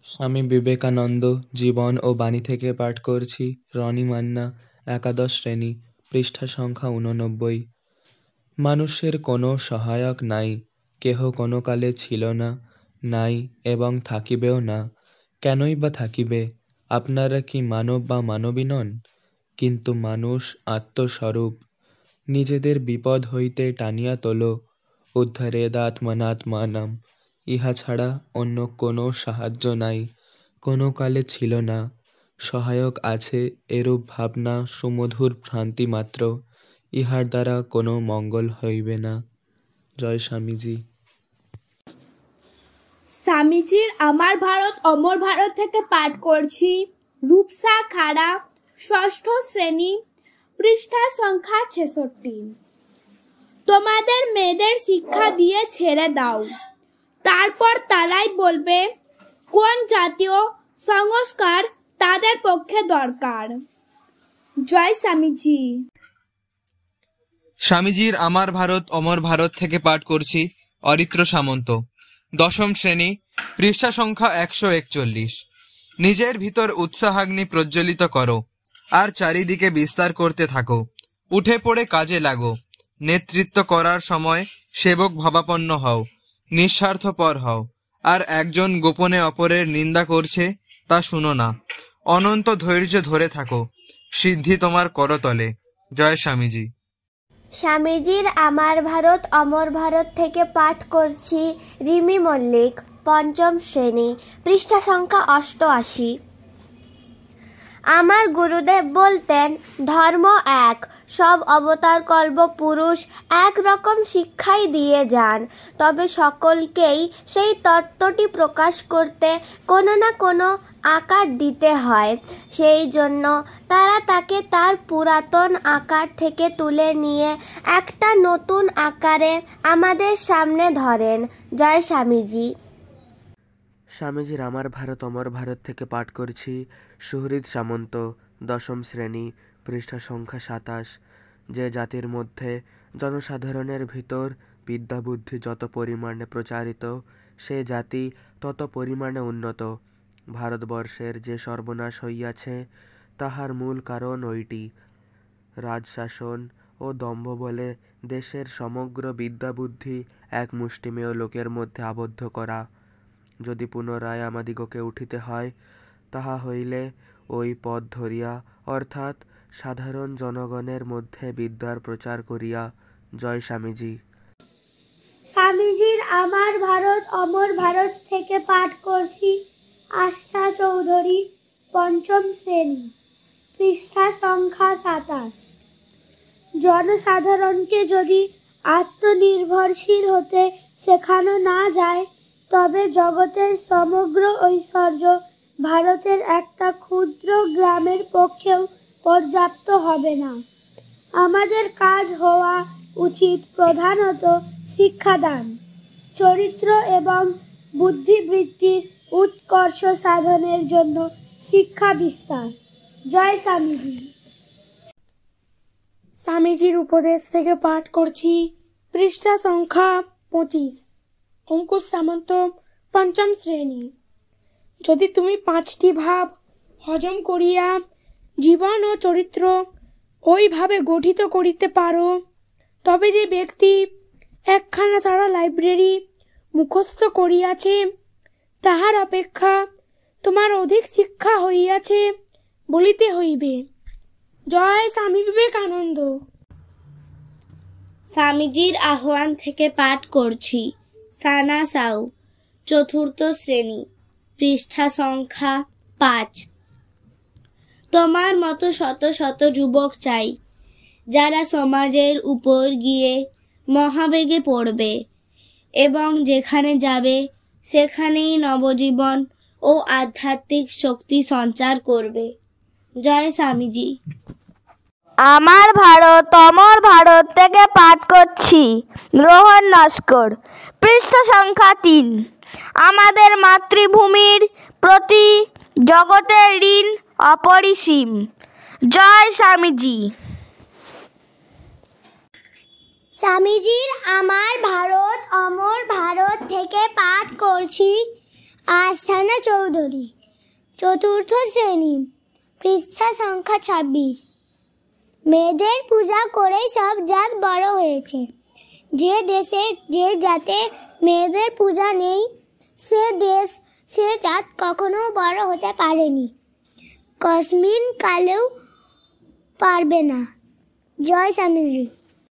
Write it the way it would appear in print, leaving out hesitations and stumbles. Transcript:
স্বামী বিবেকানন্দ জীবন ও বাণী থেকে পাঠ করছি। রনি মান্না, একাদশ শ্রেণী, পৃষ্ঠা সংখ্যা 89। মানুষের কোনো সহায়ক নাই, কেহ কোনো কালে ছিল না, নাই এবং থাকিবেও না। কেনই বা থাকিবে? আপনারা কি মানব বা মানবী নন? কিন্তু মানুষ আত্মস্বরূপ। নিজেদের বিপদ হইতে টানিয়া তোলো, উদ্ধরেদাত্মনাত্মানম। ইহা ছাড়া অন্য কোনো সাহায্য নাই। কোনো কালে ছিল না, সহায়ক আছে এরূপ ভাবনা সুমধুর ভ্রান্তি মাত্র। ইহার দ্বারা কোনো মঙ্গল হইবে না। জয় স্বামীজি। স্বামীজির আমার ভারত অমর ভারত থেকে পাঠ করছি। রূপসা খাড়া, ষষ্ঠ শ্রেণী, পৃষ্ঠা সংখ্যা 66। তোমাদের মেয়েদের শিক্ষা দিয়ে ছেড়ে দাও, তারপর তারাই বলবে কোন জাতীয় সংস্কার তাদের পক্ষে দরকার। জয় স্বামীজি। স্বামীজির আমার ভারত অমর ভারত থেকে পাঠ করছি। অরিত্র সামন্ত, দশম শ্রেণী, পৃষ্ঠা সংখ্যা 141। নিজের ভিতর উৎসাহাগ্নি প্রজ্বলিত করো আর চারিদিকে বিস্তার করতে থাকো। উঠে পড়ে কাজে লাগো। নেতৃত্ব করার সময় সেবক ভাবাপন্ন হও, নিঃস্বার্থপর হও। আর একজন গোপনে অপরের নিন্দা করছে তা শুনো না। অনন্ত ধৈর্য ধরে থাকো, সিদ্ধি তোমার করতলে। জয় স্বামীজি। স্বামীজির আমার ভারত অমর ভারত থেকে পাঠ করছি। রিমি মল্লিক, পঞ্চম শ্রেণী, পৃষ্ঠা সংখ্যা 88। আমার গুরুদেব বলতেন, ধর্ম এক, সব অবতার কল্প পুরুষ এক রকম শিক্ষাই দিয়ে যান, তবে সকলকেই সেই তত্ত্বটি প্রকাশ করতে কোনো না কোনো আকার দিতে হয়। সেই জন্য তারা তাকে তার পুরাতন আকার থেকে তুলে নিয়ে একটা নতুন আকারে আমাদের সামনে ধরেন। জয় স্বামীজি। স্বামীজির আমার ভারত অমর ভারত থেকে পাঠ করছি। সুহৃদ সামন্ত, দশম শ্রেণী, পৃষ্ঠা সংখ্যা 27। যে জাতির মধ্যে জনসাধারণের ভিতর বিদ্যা বুদ্ধি যত পরিমাণে প্রচারিত, সে জাতি তত পরিমাণে উন্নত। ভারতবর্ষের যে সর্বনাশ হইয়াছে, তাহার মূল কারণ ওইটি। রাজশাসন ও দম্ভ বলে দেশের সমগ্র বিদ্যা বুদ্ধি এক মুষ্টিমেয় লোকের মধ্যে আবদ্ধ করা। যদি পুনরায় আমাদিগকে উঠিতে হয়, তাহা হইলে ওই পথ ধরিয়া, অর্থাৎ সাধারণ জনগণের মধ্যে বিদ্যার প্রচার করিয়া। জয় স্বামীজি। স্বামীজির আমার ভারত অমর ভারত থেকে পাঠ করছি। আস্থা চৌধুরী, পঞ্চম শ্রেণী, পৃষ্ঠা সংখ্যা 27। জনসাধারণকে যদি আত্মনির্ভরশীল হতে শেখানো না যায়, তবে জগতের সমগ্র ঐশ্বর্য ভারতের একটা ক্ষুদ্র গ্রামের পক্ষেও পর্যাপ্ত হবে না। আমাদের কাজ হওয়া উচিত প্রধানত শিক্ষাদান, চরিত্র এবং বুদ্ধিবৃত্তির উৎকর্ষ সাধনের জন্য শিক্ষা বিস্তার। জয় স্বামীজি। স্বামীজির উপদেশ থেকে পাঠ করছি। পৃষ্ঠা সংখ্যা 25। অঙ্কুশ সামন্ত, পঞ্চম শ্রেণী। যদি তুমি 5টি ভাব হজম করিয়া জীবন ও চরিত্র ওইভাবে গঠিত করিতে পারো, তবে যে ব্যক্তি একখানা সারা লাইব্রেরি মুখস্থ করিয়াছে, তাহার অপেক্ষা তোমার অধিক শিক্ষা হইয়াছে বলিতে হইবে। জয় স্বামী বিবেকানন্দ। স্বামীজির আহ্বান থেকে পাঠ করছি। সানা সাউ, চতুর্থ শ্রেণী, পৃষ্ঠা সংখ্যা 5। তোমার মতো শত শত যুবক চাই, যারা সমাজের উপর গিয়ে মহাবেগে পড়বে এবং যেখানে যাবে সেখানেই নবজীবন ও আধ্যাত্মিক শক্তি সঞ্চার করবে। জয় স্বামীজি। আমার ভারত অমর ভারত থেকে পাঠ করছি। রোহন নস্কর, পৃষ্ঠা সংখ্যা 3। আমাদের মাতৃভূমির প্রতি জগতের ঋণ অপরিসীম। জয় স্বামীজি। স্বামীজির আমার ভারত অমর ভারত থেকে পাঠ করছি। আসানা চৌধুরী, চতুর্থ শ্রেণী, পৃষ্ঠা সংখ্যা 26। মেয়েদের পূজা করেই সব জাত বড় হয়েছে। যে দেশে যে জাতে মেয়েদের পূজা নেই, সে দেশ সে জাত কখনো বড় হতে পারেনি, কসমিন কালেও পারবে না। জয় স্বামীজি।